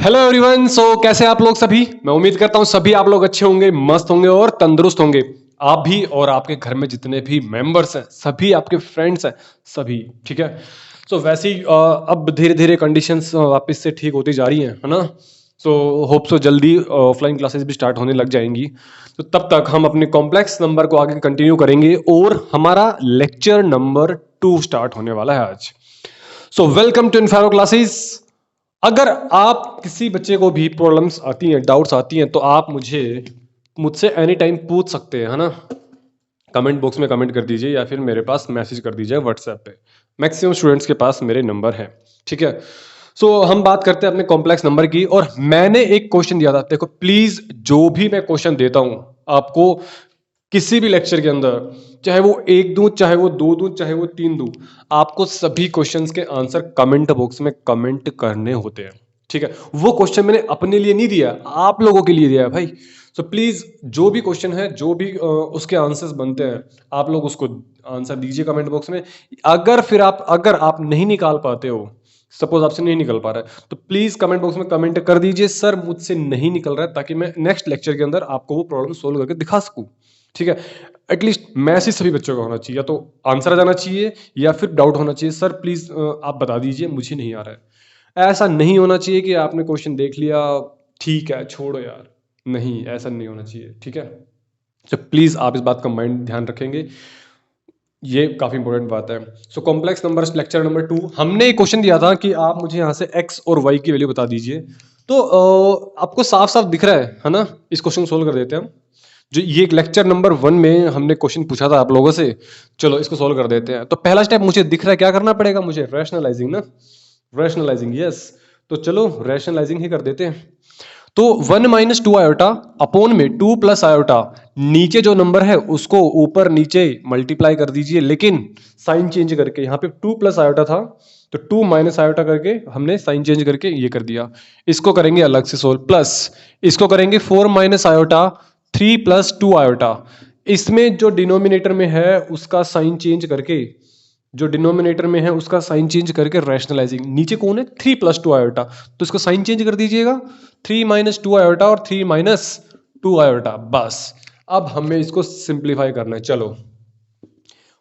Hello everyone. कैसे हैं आप लोग सभी। मैं उम्मीद करता हूं सभी आप लोग अच्छे होंगे, मस्त होंगे और तंदुरुस्त होंगे। आप भी और आपके घर में जितने भी मेंबर्स हैं, सभी आपके फ्रेंड्स हैं, सभी ठीक है। वैसे ही अब धीरे धीरे कंडीशंस वापस से ठीक होती जा रही हैं, है ना। होप सो जल्दी ऑफलाइन क्लासेस भी स्टार्ट होने लग जाएंगी। तो तब तक हम अपने कॉम्प्लेक्स नंबर को आगे कंटिन्यू करेंगे और हमारा लेक्चर नंबर 2 स्टार्ट होने वाला है आज। Welcome to Infero classes. अगर आप किसी बच्चे को भी प्रॉब्लम्स आती हैं, डाउट्स आती हैं, तो आप मुझसे एनी टाइम पूछ सकते हैं, है ना। कमेंट बॉक्स में कमेंट कर दीजिए या फिर मेरे पास मैसेज कर दीजिए व्हाट्सएप पे। मैक्सिमम स्टूडेंट्स के पास मेरे नंबर है, ठीक है। हम बात करते हैं अपने कॉम्प्लेक्स नंबर की। और मैंने एक क्वेश्चन दिया था, देखो प्लीज, जो भी मैं क्वेश्चन देता हूं आपको किसी भी लेक्चर के अंदर, चाहे वो एक दूं, चाहे वो दो दूं, चाहे वो तीन दूं, आपको सभी क्वेश्चंस के आंसर कमेंट बॉक्स में कमेंट करने होते हैं, ठीक है। वो क्वेश्चन मैंने अपने लिए नहीं दिया, आप लोगों के लिए दिया है भाई। प्लीज जो भी क्वेश्चन है, जो भी उसके आंसर्स बनते हैं, आप लोग उसको आंसर दीजिए कमेंट बॉक्स में। अगर आप नहीं निकाल पाते हो, सपोज आपसे नहीं निकल पा रहा है, तो प्लीज कमेंट बॉक्स में कमेंट कर दीजिए, सर मुझसे नहीं निकल रहा है, ताकि मैं नेक्स्ट लेक्चर के अंदर आपको वो प्रॉब्लम सोल्व करके दिखा सकूं, ठीक है। एटलीस्ट मैसेज सभी बच्चों का होना चाहिए, या तो आंसर आ जाना चाहिए या फिर डाउट होना चाहिए, सर प्लीज आप बता दीजिए मुझे नहीं आ रहा है। ऐसा नहीं होना चाहिए कि आपने क्वेश्चन देख लिया, ठीक है छोड़ो यार, नहीं ऐसा नहीं होना चाहिए, ठीक है। प्लीज आप इस बात का माइंड ध्यान रखेंगे, ये काफी इंपॉर्टेंट बात है। कॉम्प्लेक्स नंबर्स लेक्चर नंबर 2, हमने एक क्वेश्चन दिया था कि आप मुझे यहाँ से x और y की वैल्यू बता दीजिए। तो आपको साफ साफ दिख रहा है ना। इस क्वेश्चन सोल्व कर देते हैं हम। जो ये लेक्चर नंबर 1 में हमने क्वेश्चन पूछा था आप लोगों से, चलो इसको सोल्व कर देते हैं। तो पहला स्टेप मुझे दिख रहा है, क्या करना पड़ेगा मुझे, रैशनलाइजिंग ना, रैशनलाइजिंग, यस। तो चलो रैशनलाइजिंग ही कर देते हैं। तो 1 माइनस टू आयोटा अपॉन में 2 प्लस आयोटा, नीचे जो नंबर है उसको ऊपर नीचे मल्टीप्लाई कर दीजिए, लेकिन साइन चेंज करके। यहाँ पे 2 प्लस आयोटा था, तो 2 माइनस आयोटा करके हमने साइन चेंज करके ये कर दिया। इसको करेंगे अलग से सोल्व, प्लस इसको करेंगे 4 माइनस आयोटा 3 प्लस 2 आयोटा। इसमें जो डिनोमिनेटर में है उसका साइन चेंज करके, जो डिनोमिनेटर में है उसका साइन चेंज करके रैशनलाइजिंग। नीचे कौन है, 3 प्लस 2 आयोटा, तो इसको साइन चेंज कर दीजिएगा, 3 माइनस 2 आयोटा और 3 माइनस 2 आयोटा, बस। अब हमें इसको सिंप्लीफाई करना है, चलो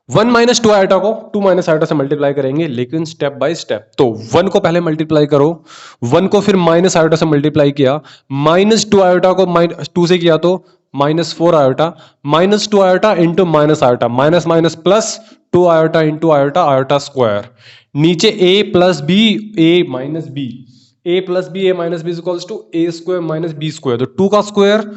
1 माइनस 2 आयोटा को 2 माइनस आयोटा से मल्टीप्लाई करेंगे, लेकिन स्टेप बाय स्टेप। तो 1 को पहले मल्टीप्लाई करो, 1 को फिर माइनस आयोटा से मल्टीप्लाई किया, माइनस 2 आयोटा को 2 से किया तो minus 4 iota, minus 2 iota into minus iota, minus minus plus 2 iota into iota, iota square. नीचे a plus B, a minus B, a plus B, a minus B equals to a square minus B square. तो 2 का square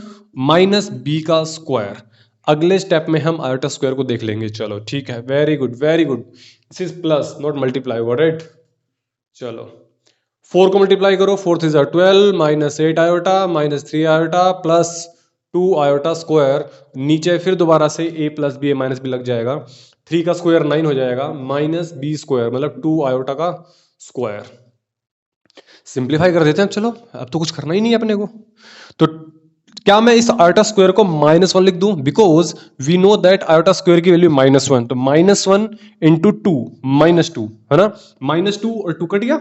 minus b का square. अगले step में हम iota square को देख लेंगे, चलो ठीक है, very good very good. This is plus not multiply, got it. चलो 4 को मल्टीप्लाई करो, 4 3 12 minus 8 iota minus 3 iota plus 2 iota square. नीचे फिर दोबारा से a plus B, a minus B लग जाएगा, 3 का स्क्वायर 9 हो जाएगा, माइनस बी स्क्वायर मतलब 2 आयोटा का स्क्वायर। सिंप्लीफाई कर देते हैं, चलो अब तो कुछ करना ही नहीं है अपने को। तो क्या मैं इस आयोटा स्क्वायर को -1 लिख दूं, because we know that iota square की वैल्यू -1, तो -1 इंटू 2 -2, है ना। -2 और 2 कट गया,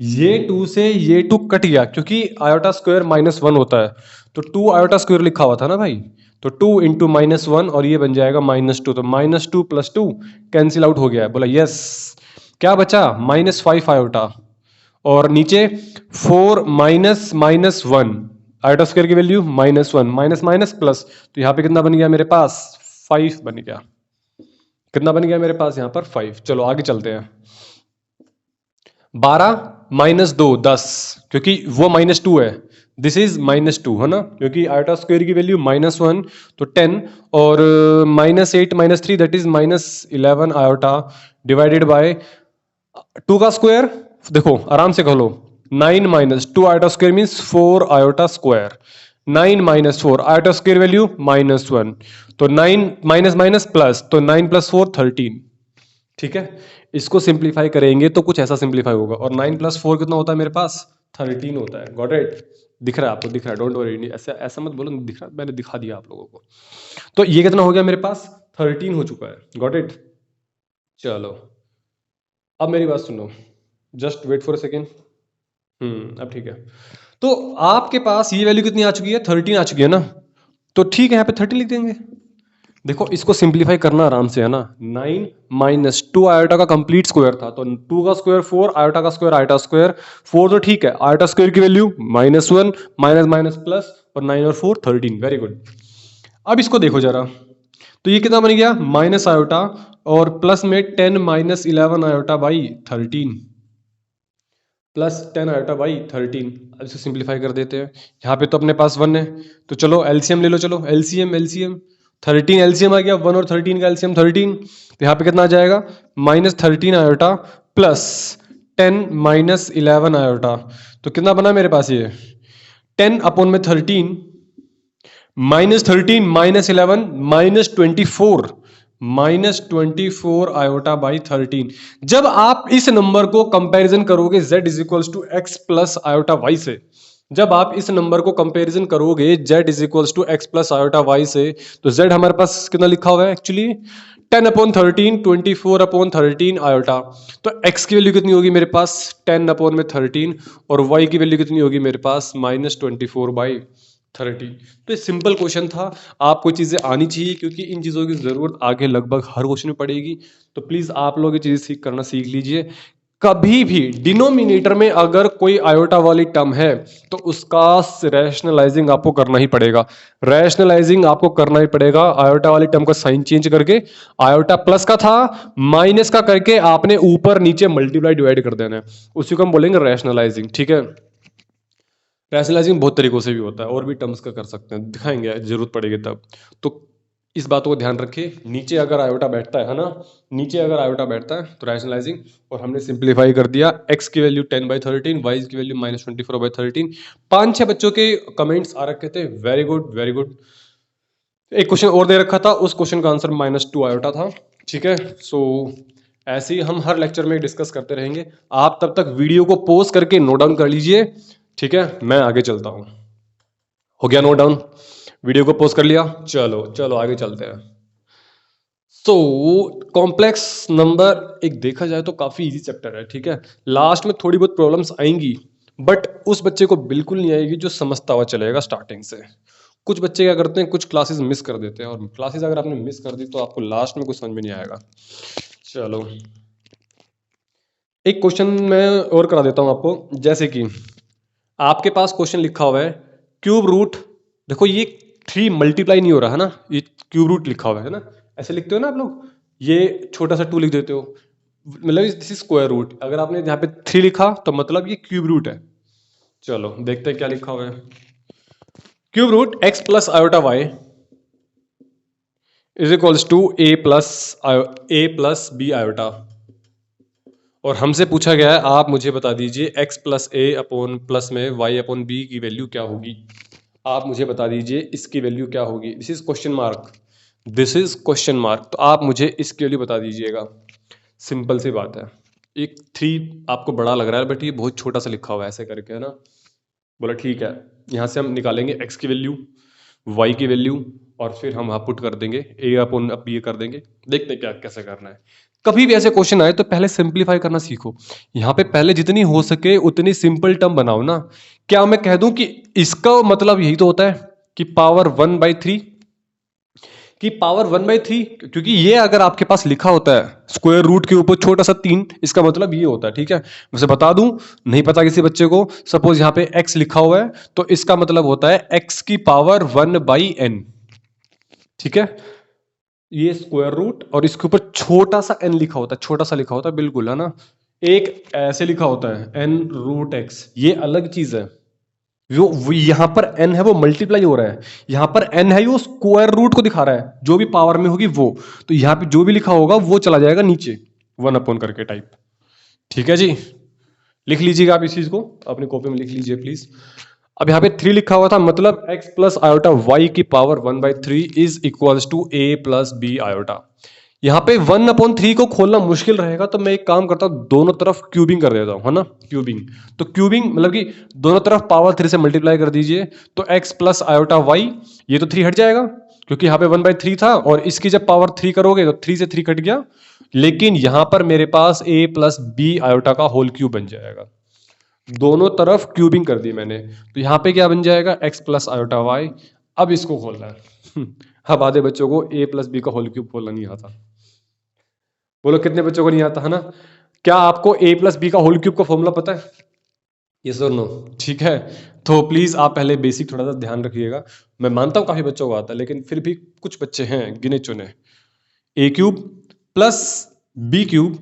ये 2 से ये 2 कट गया, क्योंकि आयोटा स्क्वायर -1 होता है, तो 2 आयोटा स्क्वायर लिखा हुआ था ना भाई। तो 2 इंटू -1 और ये बन जाएगा -2, तो -2 प्लस 2 कैंसिल आउट हो गया है, बोला यस। क्या बचा, -5 आयोटा, और नीचे 4 माइनस -1, आयोटा स्क्वायर की वैल्यू -1, माइनस माइनस प्लस, तो यहां पे कितना बन गया मेरे पास, 5 बन गया। कितना बन गया मेरे पास यहां पर, 5। चलो आगे चलते हैं। 12 माइनस 2 10, क्योंकि वो -2 है, दिस इज -2, है ना, क्योंकि आयोटा स्क्वायर की वैल्यू -1, तो 10, और -8 -3 that is -11 iota, divided by 2 का स्क्वायर। देखो आराम से खोलो, 9 minus 2 iota square means 4 iota square, 9 minus 4 iota square value -1, तो 9 माइनस माइनस प्लस, तो 9 प्लस 4 13, ठीक है। इसको सिंप्लीफाई करेंगे तो कुछ ऐसा सिंप्लीफाई होगा, और 9 प्लस 4 कितना होता है मेरे पास, 13 होता है, गॉट इट। दिख रहा है आपको, दिख रहा है, डोंट वरी, ऐसा ऐसा मत बोलो दिख रहा, मैंने दिखा दिया आप लोगों को। तो ये कितना हो गया मेरे पास, 13 हो चुका है, गॉट इट। चलो अब मेरी बात सुनो, just wait for a second. अब ठीक है। तो आपके पास ये वैल्यू कितनी आ चुकी है, 13 आ चुकी है ना, तो ठीक है, यहाँ पे 30 लिख देंगे। देखो इसको सिंप्लीफाई करना आराम से है ना, 9 माइनस 2 आयोटा का कंप्लीट स्क्वायर था, तो 2 का स्क्वायर 4, आयोटा का स्क्वायर आयोटा स्क्वायर 4, तो ठीक है, आयोटा स्क्वायर की वैल्यू -1 माइनस माइनस प्लस, और 9 और 4 13, वेरी गुड। अब इसको देखो जरा, तो ये कितना बन गया, माइनस आयोटा और प्लस में 10 minus 11 iota by 13, plus 10 iota by 13। अब इसे सिंप्लीफाई कर देते हैं, यहाँ पे तो अपने पास 1 है, तो चलो एलसीएम ले लो, चलो एलसीएम एलसीएम 13 एलसीएम आ गया, 1 और 13 का एलसीएम 13, तो यहाँ पे कितना आ जाएगा, -13 आयोटा प्लस 10 माइनस 11 आयोटा, तो कितना बना मेरे पास ये 10 अपॉन में 13 -13 -11 -24 आयोटा बाई 13। जब आप इस नंबर को कंपैरिजन करोगे z is equals to x plus iota y से, जब आप इस नंबर को कंपैरिजन करोगे z is equals to x plus iota y से, तो z हमारे पास कितना लिखा हुआ है एक्चुअली 10 अपॉन 13, 24 अपॉन 13 आयोटा, तो x की वैल्यू कितनी होगी मेरे पास 10 अपॉन में 13, और y की वैल्यू कितनी होगी मेरे पास -24 बाई 30। तो ये सिंपल क्वेश्चन था, आपको चीज़ें आनी चाहिए क्योंकि इन चीज़ों की ज़रूरत आगे लगभग हर क्वेश्चन में पड़ेगी। तो प्लीज़ आप लोग ये चीज़ें सीख करना सीख लीजिए। कभी भी डिनोमिनेटर में अगर कोई आयोटा वाली टर्म है तो उसका रैशनलाइजिंग आपको करना ही पड़ेगा, रैशनलाइजिंग आपको करना ही पड़ेगा। आयोटा वाली टर्म का साइन चेंज करके, आयोटा प्लस का था माइनस का करके आपने ऊपर नीचे मल्टीप्लाई डिवाइड कर देना है, उसी को हम बोलेंगे रैशनलाइजिंग। ठीक है, रैशनलाइजिंग बहुत तरीकों से भी होता है, और भी टर्म्स का कर सकते हैं, दिखाएंगे जरूरत पड़ेगी तब। तो इस बातों को ध्यान रखिए, नीचे अगर आयोटा बैठता है ना, नीचे अगर आयोटा बैठता है तो रैशनलाइजिंग, और हमने सिंप्लीफाई कर दिया, x की वैल्यू 10/13, y की वैल्यू -24/13। 5-6 बच्चों के कमेंट्स आ रखे थे, वेरी गुड वेरी गुड। एक क्वेश्चन और दे रखा था, उस क्वेश्चन का आंसर -2 आयोटा था। ठीक है, सो ऐसे ही हम हर लेक्चर में डिस्कस करते रहेंगे। आप तब तक वीडियो को पॉज करके नोट डाउन कर लीजिए। ठीक है, मैं आगे चलता हूं। हो गया नोट डाउन, वीडियो को पॉज कर लिया, चलो चलो आगे चलते हैं। सो कॉम्प्लेक्स नंबर एक देखा जाए तो काफी इजी चैप्टर है। ठीक है, लास्ट में थोड़ी बहुत प्रॉब्लम्स आएंगी, बट उस बच्चे को बिल्कुल नहीं आएगी जो समझता हुआ चलेगा स्टार्टिंग से। कुछ बच्चे क्या करते हैं, कुछ क्लासेस मिस कर देते हैं, और क्लासेस अगर आपने मिस कर दी तो आपको लास्ट में कुछ समझ में नहीं आएगा। चलो एक क्वेश्चन मैं और करा देता हूं आपको, जैसे कि आपके पास क्वेश्चन लिखा हुआ है क्यूब रूट, देखो ये 3 मल्टीप्लाई नहीं हो रहा है ना, ये क्यूब रूट लिखा हुआ है ना, ऐसे लिखते हो ना आप लोग, ये छोटा सा 2 लिख देते हो, मतलब दिस इज स्क्वायर रूट। अगर आपने यहाँ पे 3 लिखा तो मतलब ये क्यूब रूट है। चलो देखते हैं क्या लिखा हुआ है। Cube root x plus iota y is equals to a plus b iota, और हमसे पूछा गया है आप मुझे बता दीजिए x प्लस ए अपॉन प्लस में y अपॉन बी की वैल्यू क्या होगी। आप मुझे बता दीजिए इसकी वैल्यू क्या होगी। This is question mark, this is question mark, तो आप मुझे इसकी वैल्यू बता दीजिएगा। सिंपल सी बात है, एक 3 आपको बड़ा लग रहा है, बट ये बहुत छोटा सा लिखा हुआ है ऐसे करके, है ना। बोला ठीक है, यहाँ से हम निकालेंगे x की वैल्यू, y की वैल्यू, और फिर हम वहाँ पुट कर देंगे a अपॉन बी कर देंगे। देखते क्या कैसे करना है। कभी भी ऐसे क्वेश्चन आए तो पहले सिंप्लीफाई करना सीखो। यहाँ पे पहले जितनी हो सके उतनी सिंपल टर्म बनाओ ना। क्या मैं कह दूं कि इसका मतलब यही तो होता है कि पावर 1/3, कि पावर 1/3, क्योंकि ये अगर आपके पास लिखा होता है स्क्वायर रूट के ऊपर छोटा सा 3, इसका मतलब ये होता है। ठीक है, वैसे बता दूं, नहीं पता किसी बच्चे को, सपोज यहाँ पे x लिखा हुआ है तो इसका मतलब होता है x की पावर 1/n। ठीक है, ये स्क्वायर रूट और इसके ऊपर छोटा सा n लिखा होता है, छोटा सा लिखा होता है, बिल्कुल, है ना। एक ऐसे लिखा होता है n रूट x, ये अलग चीज है। वो यहां पर n है वो मल्टीप्लाई हो रहा है, यहां पर n है वो स्क्वायर रूट को दिखा रहा है, जो भी पावर में होगी वो, तो यहां पे जो भी लिखा होगा वो चला जाएगा नीचे 1 अपॉन करके टाइप। ठीक है जी, लिख लीजिएगा आप इस चीज को अपनी कॉपी में लिख लीजिए प्लीज। अब यहाँ पे 3 लिखा हुआ था, मतलब x प्लस आयोटा y की power 1/3 is equals to a plus b iota. यहाँ पे 1/3 को खोलना मुश्किल रहेगा, तो मैं एक काम करता हूँ, दोनों तरफ क्यूबिंग कर देता हूँ, है ना, क्यूबिंग। तो क्यूबिंग मतलब कि दोनों तरफ पावर 3 से मल्टीप्लाई कर दीजिए, तो x प्लस आयोटा y, ये तो 3 हट जाएगा क्योंकि यहाँ पे 1/3 था, और इसकी जब पावर 3 करोगे तो 3 से 3 कट गया, लेकिन यहाँ पर मेरे पास a प्लस बी आयोटा का होल क्यूब बन जाएगा। दोनों तरफ क्यूबिंग कर दी मैंने, तो यहाँ पे क्या बन जाएगा x प्लस आयोटा वाई। अब इसको खोलना है अब आधे बच्चों को a प्लस बी का होल क्यूब खोलना नहीं आता। बोलो कितने बच्चों को नहीं आता है ना? क्या आपको a प्लस बी का होल क्यूब का फॉर्मूला पता है? यस और नो? ठीक है, तो प्लीज आप पहले बेसिक थोड़ा सा ध्यान रखिएगा। मैं मानता हूं काफी बच्चों को आता है, लेकिन फिर भी कुछ बच्चे हैं गिने चुने। a cube plus b cube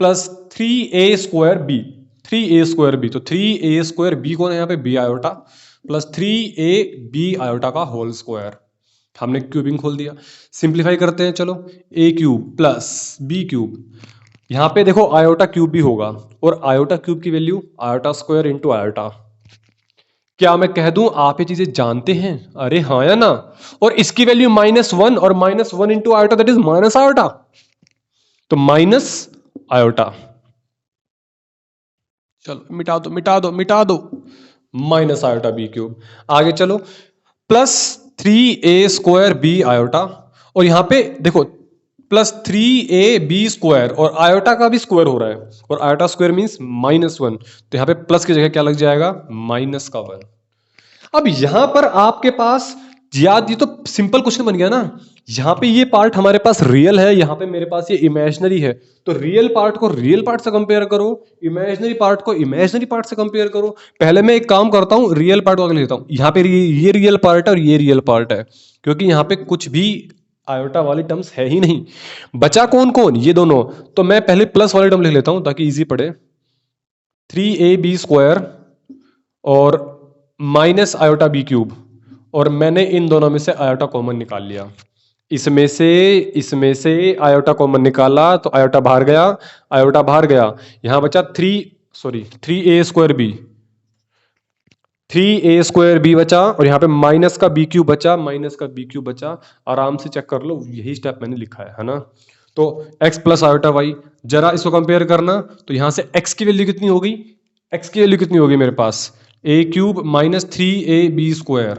plus 3a² b, 3a² b, तो 3a² b कौन है यहाँ पे? b iota plus 3ab iota का होल स्क्वायर। हमने क्यूबिंग खोल दिया। सिंप्लीफाई करते हैं, चलो। a cube plus b cube, यहाँ पे देखो आयोटा क्यूब भी होगा, और आयोटा क्यूब की value iota square into iota. क्या मैं कह दूं आप ये चीजें जानते हैं? अरे हाँ या ना? और इसकी वैल्यू -1, और -1 into iota that is minus iota, तो माइनस आयोटा। चलो मिटा दो मिटा दो मिटा दो, माइनस आयोटा बी क्यूब। आगे चलो, प्लस 3a² b आयोटा, और यहां पे देखो प्लस 3ab², और आयोटा का भी स्क्वायर हो रहा है, और आयोटा स्क्वायर मींस -1, तो यहां पे प्लस की जगह क्या लग जाएगा? -1। अब यहां पर आपके पास याद, ये तो सिंपल क्वेश्चन बन गया ना। यहां पे ये पार्ट हमारे पास रियल है, यहां पे मेरे पास ये इमेजिनरी है, तो रियल पार्ट को रियल पार्ट से कंपेयर करो, इमेजिनरी पार्ट को इमेजिनरी पार्ट से कंपेयर करो। पहले मैं एक काम करता हूं, रियल पार्ट को आगे लेता हूं। यहां पे ये रियल पार्ट है और ये रियल पार्ट है, क्योंकि यहां पे कुछ भी आयोटा वाली टर्म्स है ही नहीं। बचा कौन कौन? ये दोनों। तो मैं पहले प्लस वाली टर्म लिख लेता हूं ताकि इजी पड़े। 3ab² और माइनस आयोटा बी क्यूब, और मैंने इन दोनों में से आयोटा कॉमन निकाल लिया। इसमें से आयोटा कॉमन निकाला तो आयोटा बाहर गया, आयोटा बाहर गया। यहां बचा 3a² b, 3a² b बचा, और यहां पे माइनस का बी क्यूब बचा, माइनस का बी क्यूब बचा। आराम से चेक कर लो, यही स्टेप मैंने लिखा है ना? तो x प्लस आयोटा वाई, जरा इसको कंपेयर करना, तो यहां से x की वैल्यू कितनी होगी? x की वैल्यू कितनी होगी मेरे पास? a क्यूब माइनस 3ab²,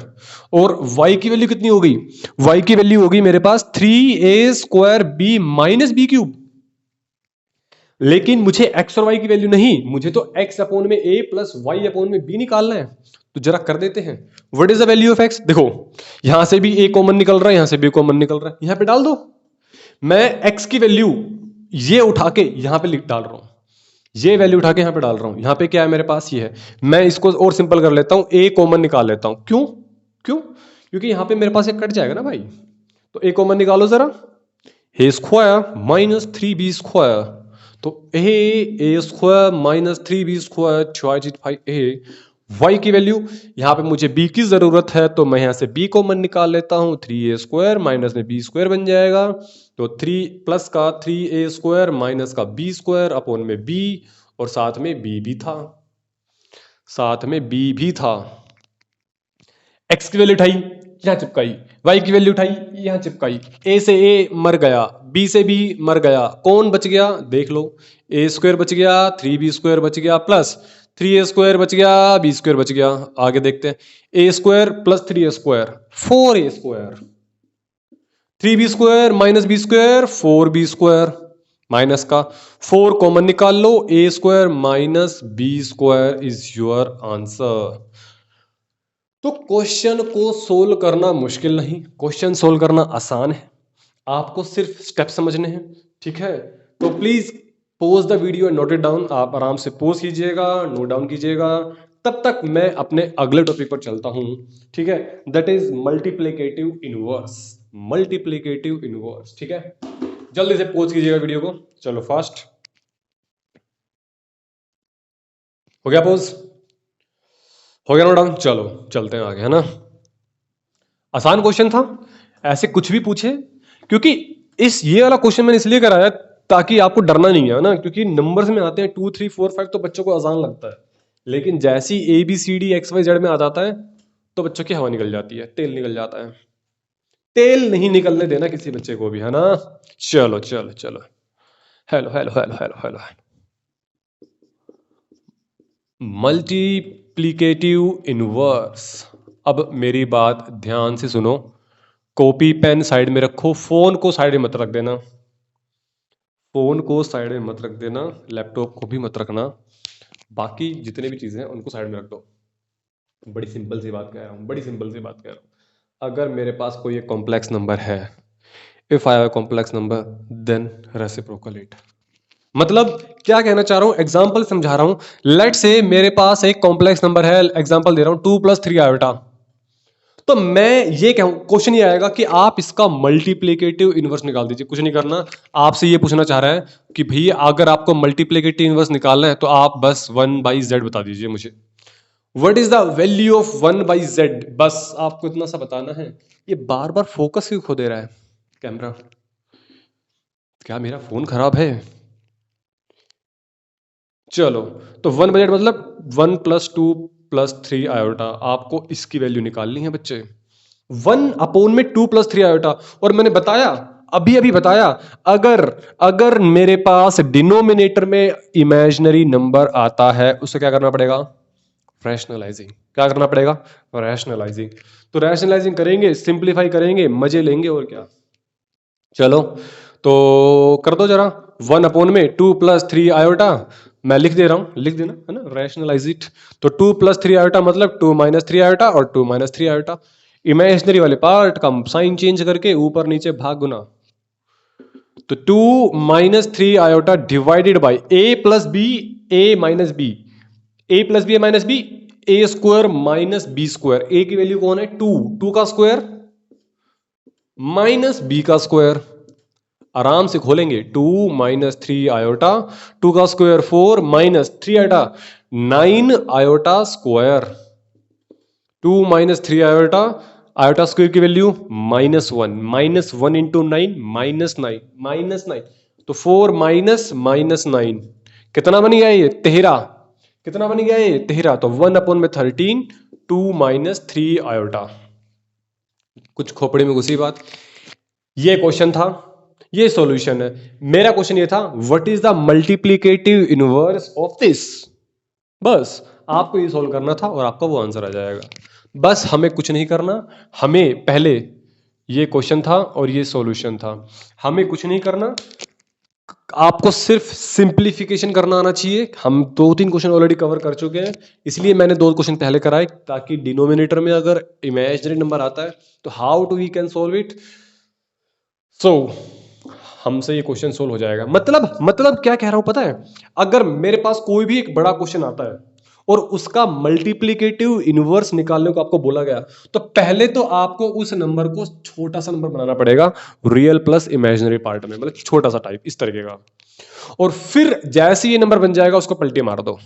और y की वैल्यू कितनी होगी? y की वैल्यू होगी मेरे पास 3a² b minus b cube. लेकिन मुझे x और y की वैल्यू नहीं, मुझे तो x अपॉन में a प्लस y अपॉन में b निकालना है। तो जरा कर देते हैं। What is the value of x? देखो यहां से भी a कॉमन निकल रहा है, यहां से b कॉमन निकल रहा है, यहां पे डाल दो। मैं x की वैल्यू ये उठा के यहां पे डाल रहा हूं, ये वैल्यू उठा के यहां पे डाल रहा हूं। यहां पे क्या है मेरे पास? ये है। मैं इसको और सिंपल कर लेता हूं, a कॉमन निकाल लेता हूं। क्यों? क्यों? क्योंकि यहां पे मेरे पास एक कट जाएगा ना भाई। तो a कॉमन निकालो जरा, a स्क्वायर माइनस 3b², तो a² minus 3b², 5a। y की वैल्यू, यहां पे मुझे b की जरूरत है, तो मैं यहां से b कॉमन निकाल लेता हूं। 3a² माइनस में b² बन जाएगा, तो 3 प्लस का 3a² माइनस का b² अपॉन में b, और साथ में b भी था, साथ में b भी था। x की वैल्यू उठाई, यहां चिपकाई, y की वैल्यू उठाई, यहां चिपकाई। a से a मर गया, b से b मर गया, कौन बच गया? देख लो, a² बच गया, 3b² बच गया, प्लस 3a² बच गया, b² बच गया। आगे देखते हैं, a² plus 3a², 4a², 3b² minus b², 4b², minus का 4 कॉमन निकाल लो, a² minus b² is your answer. तो क्वेश्चन को सोल्व करना मुश्किल नहीं, क्वेश्चन सोल्व करना आसान है, आपको सिर्फ स्टेप समझने हैं। ठीक है, तो please pose the video and note it down. आप आराम से पोज कीजिएगा, नोट डाउन कीजिएगा, तब तक मैं अपने अगले टॉपिक पर चलता हूं। ठीक है, that is multiplicative inverse, multiplicative inverse. ठीक है, जल्दी से पोज कीजिएगा वीडियो को। चलो फास्ट हो गया, पोज हो गया, नोट डाउन। चलो चलते हैं आगे, है ना? आसान क्वेश्चन था, ऐसे कुछ भी पूछे, क्योंकि ये वाला क्वेश्चन मैंने इसलिए कराया ताकि आपको डरना नहीं है ना, क्योंकि नंबर्स में आते हैं 2 3 4 5 तो बच्चों को आसान लगता है, लेकिन जैसी ABCD XYZ में आ जाता है तो बच्चों की हवा निकल जाती है, तेल निकल जाता है। तेल नहीं निकलने देना किसी बच्चे को भी, है ना? चलो चलो चलो, hello hello hello hello hello. Multiplicative inverse. अब मेरी बात ध्यान से सुनो, कॉपी पेन साइड में रखो, फोन को साइड में मत रख देना, फोन को साइड में मत रख देना, लैपटॉप को भी मत रखना। बाकी जितने भी चीजें हैं उनको साइड में रख दो। बड़ी सिंपल सी बात कह रहा हूँ, बड़ी सिंपल सी बात कह रहा हूँ। अगर मेरे पास कोई एक कॉम्प्लेक्स नंबर है, if I have complex number then reciprocal it. मतलब क्या कहना चाह रहा हूं, एग्जाम्पल समझा रहा हूं। लेट से मेरे पास एक कॉम्प्लेक्स नंबर है, एग्जाम्पल दे रहा हूं 2 + 3 आयोटा। तो मैं ये कहूं, क्वेश्चन ये आएगा कि आप इसका मल्टीप्लिकेटिव इनवर्स निकाल दीजिए। कुछ नहीं करना, आपसे ये पूछना चाह रहा है कि भैया अगर आपको मल्टीप्लिकेटिव इनवर्स निकालना है तो आप बस 1/z बता दीजिए मुझे। What is the value of 1/z, बस आपको इतना सा बताना है। ये बार बार फोकस क्यों खो दे रहा है कैमरा? क्या मेरा फोन खराब है? चलो, तो 1/z मतलब 1 + 2 + 3 आयोटा। आपको इसकी वैल्यू निकालनी है बच्चे। 1/2 + 3 आयोटा। और मैंने बताया, अभी अभी बताया, अगर अगर मेरे पास डिनोमिनेटर में इमेजिनरी नंबर आता है, उसे क्या करना पड़ेगा? रैशनलाइजिंग। क्या करना पड़ेगा? रैशनलाइजिंग। तो रैशनलाइजिंग करेंगे, सिंप्लीफाई करेंगे, मजे लेंगे, और क्या। चलो, तो कर दो जरा। 1/2 + 3 आयोटा मैं लिख दे रहा हूं, लिख देना है ना, रैशनलाइज इट। तो 2 + 3 आयोटा मतलब 2 - 3 आयोटा और 2 - 3 आयोटा। इमेजिनरी वाले पार्ट का साइन चेंज करके ऊपर नीचे भाग गुना। तो 2 - 3 iota divided by a + b, a - b, a + b, a² - b²। a की वैल्यू कौन है? 2, 2 का स्क्वायर -b का स्क्वायर। आराम से खोलेंगे। 2 - 3 आयोटा, 2 का square 4 -3 iota 9 iota square. 2 - 3 iota, iota square की वैल्यू -1, -1 × 9 -9, -9। तो 4 -9 कितना बन गया ये? 13। कितना बन गया ये? 13। तो 1/13 2 - 3 आयोटा। कुछ खोपड़ी में घुसी बात? ये क्वेश्चन था, ये सॉल्यूशन है। मेरा क्वेश्चन ये था, what is the multiplicative inverse of this. बस आपको ये सॉल्व करना था और आपका वो आंसर आ जाएगा। बस हमें कुछ नहीं करना। हमें पहले ये क्वेश्चन था और ये सॉल्यूशन था। हमें कुछ नहीं करना, आपको सिर्फ सिंप्लीफिकेशन करना आना चाहिए। हम 2-3 क्वेश्चन ऑलरेडी कवर कर चुके हैं, इसलिए मैंने 2 क्वेश्चन पहले कराए, ताकि डिनोमिनेटर में अगर इमेजिनरी नंबर आता है तो how to we can solve it. So हमसे ये क्वेश्चन सोल्व हो जाएगा। मतलब क्या कह रहा हूं पता है? अगर मेरे पास कोई भी एक बड़ा क्वेश्चन आता है और उसका मल्टीप्लिकेटिव इनवर्स निकालने को आपको बोला गया, तो पहले तो आपको उस नंबर को छोटा सा नंबर बनाना पड़ेगा, रियल प्लस इमेजिनरी पार्ट में, मतलब छोटा सा टाइप इस तरीके का। और फिर जैसे ये नंबर बन जाएगा उसको पलटी मार दो।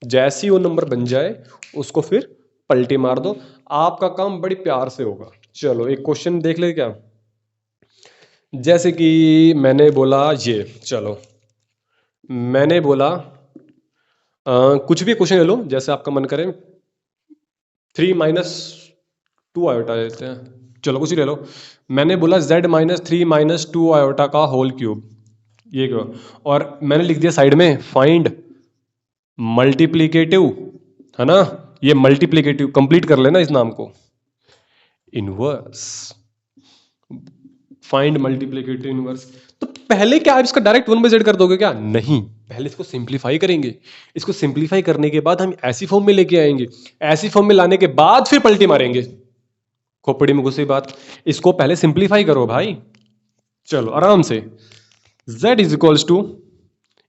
जैसे ही वो नंबर बन जाए उसको फिर पलटी मार दो। आपका काम बड़ी प्यार से होगा। चलो एक क्वेश्चन देख ले क्या। जैसे कि मैंने बोला ये, चलो मैंने बोला कुछ भी क्वेश्चन ले लो जैसे आपका मन करे। 3 - 2 आयोटा लेते हैं, चलो कुछ ही ले लो। मैंने बोला z - 3 - 2 आयोटा का होल क्यूब, ये क्यों? और मैंने लिख दिया साइड में फाइंड मल्टीप्लिकेटिव, है ना। ये मल्टीप्लिकेटिव कंप्लीट कर लेना इस नाम को, इनवर्स। Find multiplicative inverse. तो पहले क्या आप इसका डायरेक्ट 1/z कर दोगे क्या? नहीं, पहले इसको सिंप्लीफाई करेंगे। इसको सिंप्लीफाई करने के बाद हम ऐसी फॉर्म में लेके आएंगे, ऐसी फॉर्म में लाने के बाद फिर पलटी मारेंगे। खोपड़ी में घुसी बात। इसको पहले सिंप्लीफाई करो भाई। चलो आराम से। z इज इक्वल्स टू,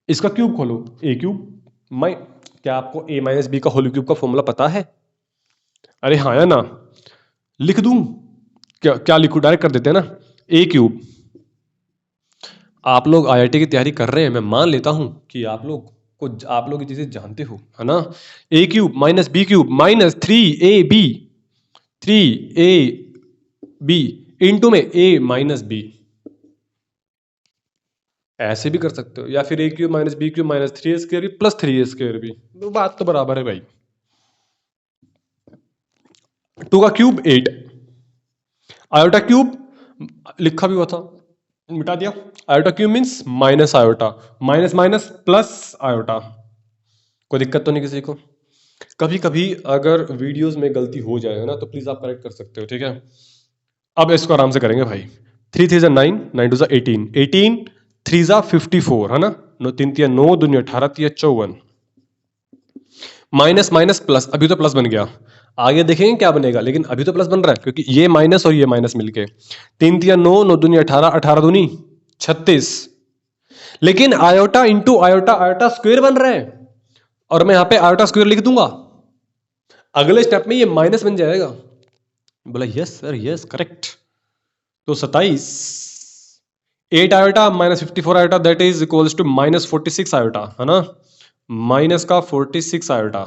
इसका क्यूब खोलो, a क्यूब। क्या आपको a - b का होल क्यूब का फॉर्मूला पता है? अरे हाँ या ना? लिख दूं? क्या क्या लिखूं? डायरेक्ट कर देते हैं ना, a क्यूब। आप लोग आईआईटी की तैयारी कर रहे हैं, मैं मान लेता हूं कि आप लोग ये चीजें जानते हो, है ना। a cube - b cube -3ab, 3ab into में a - b। ऐसे भी कर सकते हो, या फिर a cube - b cube -3a² भी प्लस 3a² भी, तो बात तो बराबर है भाई। 2 का क्यूब 8, आयोटा क्यूब लिखा भी हुआ था, मिटा दिया। Iota cube means minus iota, minus minus plus iota. कोई दिक्कत तो नहीं किसी को? कभी कभी अगर वीडियोस में गलती हो जाए ना, तो प्लीज आप करेक्ट कर सकते हो, ठीक है। अब इसको आराम से करेंगे भाई। 3 3 9, 9 2 18, 18 3 54, है ना। 9 3 9, 2 18, 3 54। माइनस माइनस प्लस, अभी तो प्लस बन गया, आगे देखेंगे क्या बनेगा, लेकिन अभी तो प्लस बन रहा है क्योंकि ये माइनस और ये माइनस मिलके, 3 तिया 9, 9 दूनी 18, 18 दूनी 36, लेकिन iota into iota, iota square बन रहा है और मैं यहां पे आयोटा स्क्वायर लिख दूंगा, अगले स्टेप में ये माइनस बन जाएगा। बोला यस सर, यस करेक्ट। तो 27, 8 iota minus 54 iota, that is equals to minus 46 iota, है ना, माइनस का 46 आयोटा,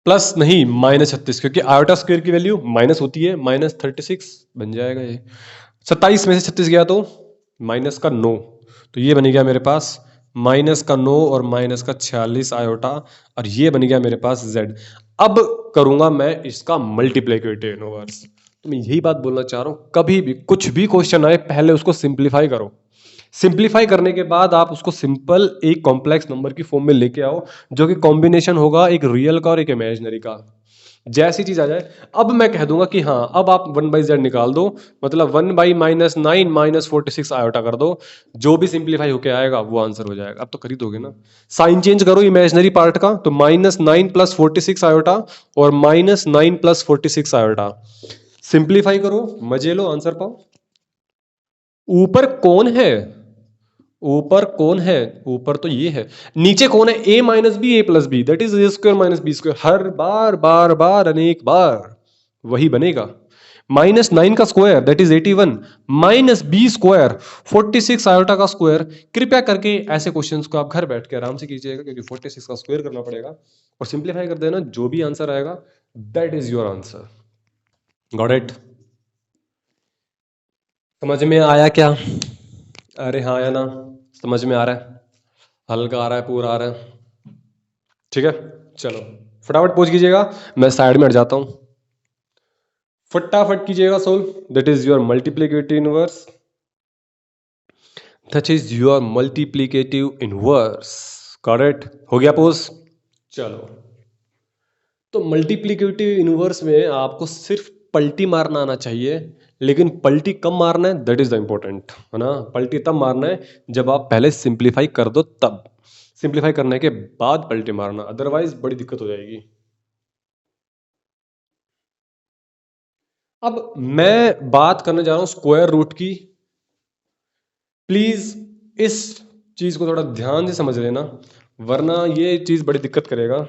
प्लस नहीं माइनस 36, क्योंकि आयोटा स्क्वायर की वैल्यू माइनस होती है, माइनस 36 बन जाएगा ये। 27 में से 36 गया तो माइनस का 9, तो ये बन गया मेरे पास माइनस का 9 और माइनस का 46 आयोटा, और ये बन गया मेरे पास z। अब करूंगा मैं इसका मल्टीप्लिकेटिव इनवर्स। तो मैं यही बात बोलना चाह रहा हूं, कभी भी कुछ भी क्वेश्चन आए पहले उसको सिंप्लीफाई करो, सिंप्लीफाई करने के बाद आप उसको सिंपल एक कॉम्प्लेक्स नंबर की फॉर्म में लेके आओ, जो कि कॉम्बिनेशन होगा एक रियल का और एक इमेजिनरी का। जैसी चीज आ जाए, अब मैं कह दूंगा कि हाँ अब आप 1/z निकाल दो, मतलब 1/-9 माइनस 46 आयोटा कर दो, जो भी सिंप्लीफाई होके आएगा वो आंसर हो जाएगा। अब तो कर ही दोगे ना, साइन चेंज करो इमेजिनरी पार्ट का, तो -9 + 46 आयोटा और -9 + 46 आयोटा, सिंप्लीफाई करो, मजे लो, आंसर पाओ। ऊपर कौन है, ऊपर कौन है, ऊपर तो ये है, नीचे कौन है, a minus B, a plus B, that is A square minus B square, हर बार बार बार अनेक बार वही बनेगा। -9 का square that is 81, minus B square 46 iota का स्क्वायर। कृपया करके ऐसे क्वेश्चंस को आप घर बैठ के आराम से कीजिएगा, क्योंकि 46 का स्क्वायर करना पड़ेगा और सिंप्लीफाई कर देना, जो भी आंसर आएगा that is your answer. Got it? समझ में आया क्या? अरे हाँ या ना, समझ में आ रहा है, हल्का आ रहा है, पूरा आ रहा है, ठीक है। चलो फटाफट पूछ कीजिएगा, मैं साइड में हट जाता हूं, फटाफट कीजिएगा solve. That is your multiplicative inverse, that is your multiplicative inverse. Correct हो गया पोज? चलो, तो मल्टीप्लिकेटिव इनवर्स में आपको सिर्फ पलटी मारना आना चाहिए, लेकिन पलटी कब मारना है दैट इज द इंपॉर्टेंट, है ना। पलटी तब मारना है जब आप पहले सिंप्लीफाई कर दो, तब सिंप्लीफाई करने के बाद पलटी मारना, अदरवाइज बड़ी दिक्कत हो जाएगी। अब मैं बात करने जा रहा हूं स्क्वायर रूट की, प्लीज इस चीज को थोड़ा ध्यान से समझ लेना, वरना ये चीज बड़ी दिक्कत करेगा,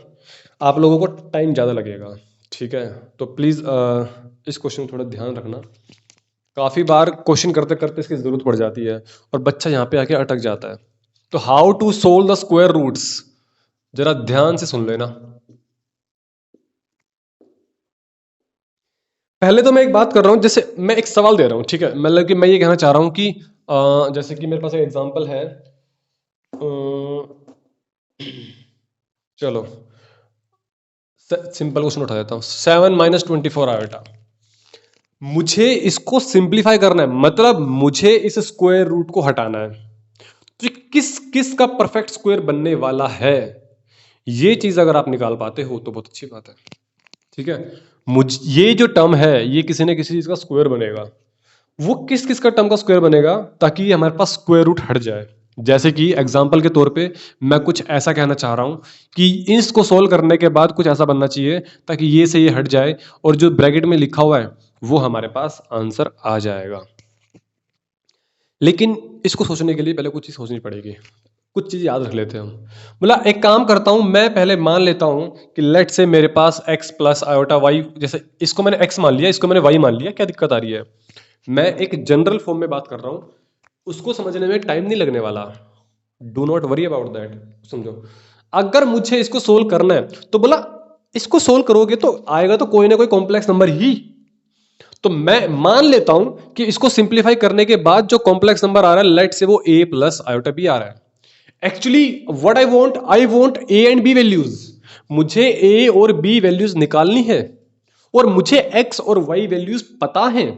आप लोगों को टाइम ज्यादा लगेगा, ठीक है। तो प्लीज इस क्वेश्चन को थोड़ा ध्यान रखना, काफी बार क्वेश्चन करते करते इसकी जरूरत पड़ जाती है और बच्चा यहाँ पे आके अटक जाता है। तो how to solve the square roots, जरा ध्यान से सुन लेना। पहले तो मैं एक बात कर रहा हूं, जैसे मैं एक सवाल दे रहा हूं, ठीक है, मतलब कि मैं ये कहना चाह रहा हूं कि जैसे कि मेरे पास एक एग्जांपल है, चलो सिंपल क्वेश्चन उठा देता हूं, 7 - 24 आयोटा, मुझे इसको सिंप्लीफाई करना है, मतलब मुझे इस स्क्वायर रूट को हटाना है, तो किस किस का परफेक्ट स्क्वायर बनने वाला है, ये चीज अगर आप निकाल पाते हो तो बहुत अच्छी बात है, ठीक है। ये जो टर्म है ये किसी न किसी चीज का स्क्वायर बनेगा, वो किस किस का टर्म का स्क्वायर बनेगा ताकि हमारे पास स्क्वायर रूट हट जाए। जैसे कि एग्जाम्पल के तौर पे मैं कुछ ऐसा कहना चाह रहा हूं कि इसको सोल्व करने के बाद कुछ ऐसा बनना चाहिए ताकि ये से ये हट जाए और जो ब्रैकेट में लिखा हुआ है वो हमारे पास आंसर आ जाएगा। लेकिन इसको सोचने के लिए पहले कुछ चीज सोचनी पड़ेगी, कुछ चीज याद रख लेते हैं हम। बोला एक काम करता हूं, मैं पहले मान लेता हूं कि लेट से मेरे पास x प्लस आयोटा वाई, जैसे इसको मैंने x मान लिया, इसको मैंने y मान लिया, क्या दिक्कत आ रही है, मैं एक जनरल फॉर्म में बात कर रहा हूं, उसको समझने में टाइम नहीं लगने वाला, do not worry about that, समझो। अगर मुझे इसको सोल्व करना है तो बोला इसको सोल्व करोगे तो आएगा तो कोई ना कोई कॉम्प्लेक्स नंबर ही, तो मैं मान लेता हूं कि इसको सिंप्लीफाई करने के बाद जो कॉम्प्लेक्स नंबर आ रहा है लेट से वो a प्लस आयोटा बी आ रहा है। Actually what I want a and b values, मुझे a और b वैल्यूज निकालनी है और मुझे x और y वैल्यूज पता है,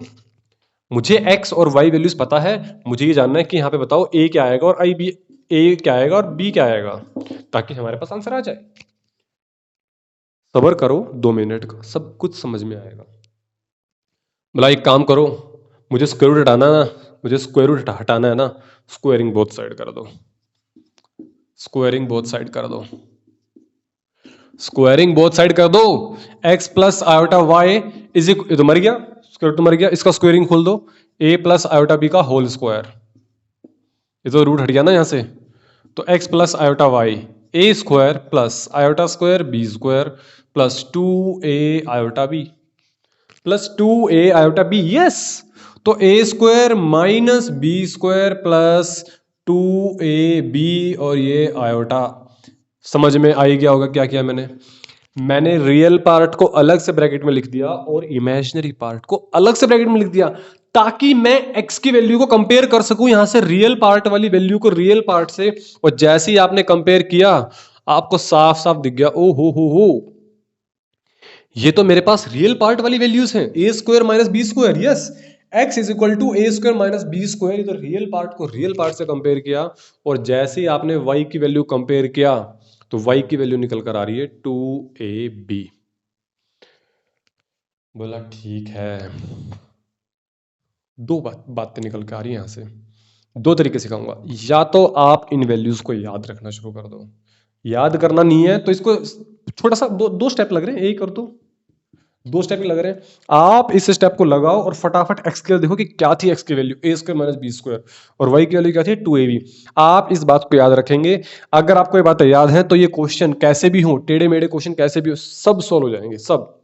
मुझे x और y वैल्यूज पता है, मुझे ये जानना है कि यहां पे बताओ a क्या आएगा और a क्या आएगा और b क्या आएगा, ताकि हमारे पास आंसर आ जाए। सब्र करो 2 मिनट का, सब कुछ समझ में आएगा। बोला एक काम करो, मुझे स्क्वायर रूट हटाना ना, मुझे स्क्वायर रूट हटाना है ना, स्क्वायरिंग बोथ साइड कर दो, स्क्वायरिंग बोथ साइड कर दो। स्क्वायरिंग बोथ साइड कर दो, x plus iota y is equal, तो मर गया, स्क्वायर रूट मर गया, इसका स्क्वायरिंग खोल दो, a प्लस आयोटा बी का होल स्क्वायर, ये तो रूट हट गया ना यहां से, तो x plus iota Y A square plus iota square B square plus 2a iota B plus 2a iota B, yes. तो a square minus B square plus 2ab और ये आयोटा, समझ में आ ही गया होगा क्या किया मैंने रियल पार्ट को अलग से ब्रैकेट में लिख दिया और इमेजिनरी पार्ट को अलग से ब्रैकेट में लिख दिया, ताकि मैं x की वैल्यू को कंपेयर कर सकूं यहां से रियल पार्ट वाली वैल्यू को रियल पार्ट से, और जैसे ही आपने कंपेयर किया आपको साफ साफ दिख गया, ओ हो, ये तो मेरे पास रियल पार्ट वाली वैल्यूज हैं, A square minus B square, yes, x is equal to A square minus B square, तो रियल पार्ट को रियल पार्ट से कंपेयर किया, और जैसे ही आपने y की वैल्यू कंपेयर किया तो y की वैल्यू निकल कर आ रही है 2ab। बोला ठीक है, दो बातें निकल के आ रही है यहां से, दो तरीके सिखाऊंगा, या तो आप इन वैल्यूज को याद रखना शुरू कर दो, याद करना नहीं है तो इसको छोटा सा दो स्टेप लग रहे हैं, यही कर दो, दो स्टेप लग रहे हैं, आप इस स्टेप को लगाओ और फटाफट x की देखो कि क्या थी x की value, a square minus B square, और y की वैल्यू क्या थी 2ab। आप इस बात को याद रखेंगे, अगर आपको ये बातें याद है तो ये क्वेश्चन कैसे भी हो, टेढ़े मेढ़े क्वेश्चन कैसे भी हो, सब सोल्व हो जाएंगे सब।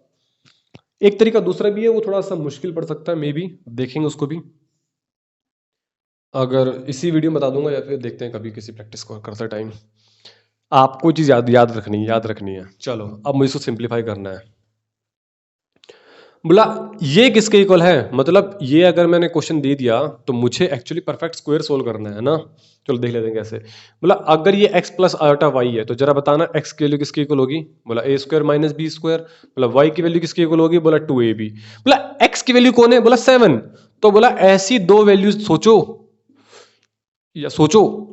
एक तरीका दूसरा भी है, वो थोड़ा सा मुश्किल पड़ सकता है, मे बी देखेंगे उसको भी, अगर इसी वीडियो में बता दूंगा या फिर देखते हैं कभी किसी प्रैक्टिस को करते टाइम। आपको चीज याद रखनी है। चलो अब मुझे इसको सिंप्लीफाई करना है। बोला ये किसके इक्वल है, मतलब ये अगर मैंने क्वेश्चन दे दिया तो मुझे एक्चुअली परफेक्ट स्क्वायर सोल्व करना है ना। चलो देख लेते हैं कैसे। बोला अगर ये x प्लस आयोटा वाई है तो जरा बताना x की वैल्यू किसकी इक्वल होगी। बोला a square minus B square. बोला y की वैल्यू किसकी इक्वल होगी। बोला 2ab। बोला x की वैल्यू कौन है। बोला 7। तो बोला ऐसी दो वैल्यूज सोचो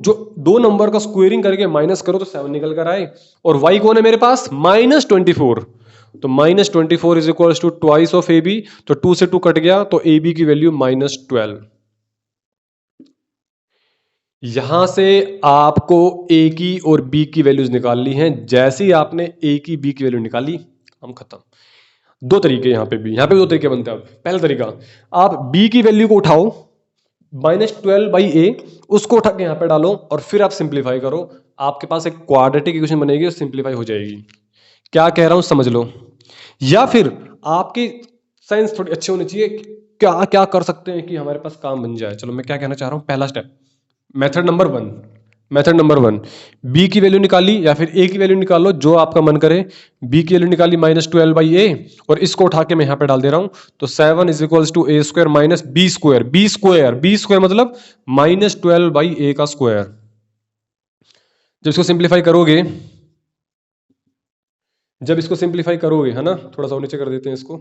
जो दो नंबर का स्क्वेयरिंग करके माइनस करो तो 7 निकल कर आए, और y कौन है मेरे पास -24। तो -24 is equal to twice of ab, तो 2 से 2 कट गया तो ab की वैल्यू -12। यहां से आपको a की और b की वैल्यूज निकालनी है। जैसे ही आपने a की b की वैल्यू निकाली हम खत्म। दो तरीके यहां पे भी दो तरीके बनते हैं। पहला तरीका, आप b की वैल्यू को उठाओ -12/a, उसको उठा के यहां पे डालो और फिर आप सिंप्लीफाई करो, आपके पास एक क्वाड्रेटिक इक्वेशन बनेगी और सिंप्लीफाई हो जाएगी। क्या कह रहा हूं समझ लो। या फिर आपकी साइंस थोड़ी अच्छी होनी चाहिए, क्या क्या कर सकते हैं कि हमारे पास काम बन जाए। चलो मैं क्या कहना चाह रहा हूं, पहला step, method number one, b की वैल्यू निकाली या फिर a की वैल्यू निकाल लो, जो आपका मन करे। b की वैल्यू निकाली -12/a, और इसको उठा के मैं यहां पे डाल दे रहा हूं, तो 7 is equals to a square minus b square. b square मतलब -12/a का स्क्वायर। जब इसको सिंप्लीफाई करोगे है ना, थोड़ा सा नीचे कर देते हैं इसको,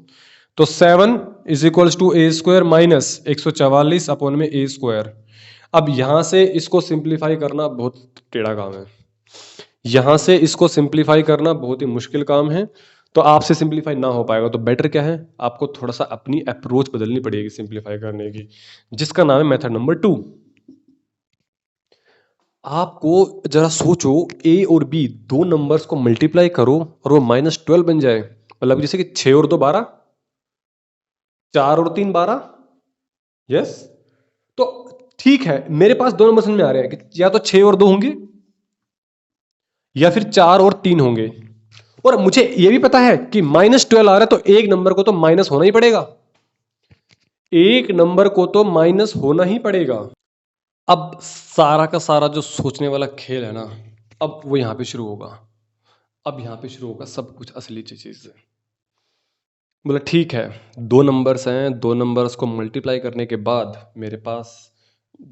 तो 7 is equals to a square minus 144 upon में a स्क्वायर। अब यहां से इसको सिंप्लीफाई करना बहुत टेढ़ा काम है, यहां से इसको सिंप्लीफाई करना बहुत ही मुश्किल काम है, तो आपसे सिंप्लीफाई ना हो पाएगा। तो बेटर क्या है, आपको थोड़ा सा अपनी अप्रोच बदलनी पड़ेगी सिंप्लीफाई करने की, जिसका नाम है मेथड नंबर 2। आपको जरा सोचो, a और b दो नंबर्स को मल्टीप्लाई करो और वो -12 बन जाए, मतलब जैसे कि 6 और 2 12, 4 और 3 12। यस, तो ठीक है, मेरे पास दो नंबर समझ में आ रहे हैं कि या तो 6 और 2 होंगे या फिर 4 और 3 होंगे, और मुझे यह भी पता है कि -12 आ रहा है तो एक नंबर को तो माइनस होना ही पड़ेगा, एक नंबर को तो माइनस होना ही पड़ेगा। अब सारा का सारा जो सोचने वाला खेल है ना, अब वो यहां पे शुरू होगा, अब यहां पे शुरू होगा सब कुछ असली चीज से। बोला ठीक है, दो नंबर्स हैं, दो नंबर्स को मल्टीप्लाई करने के बाद मेरे पास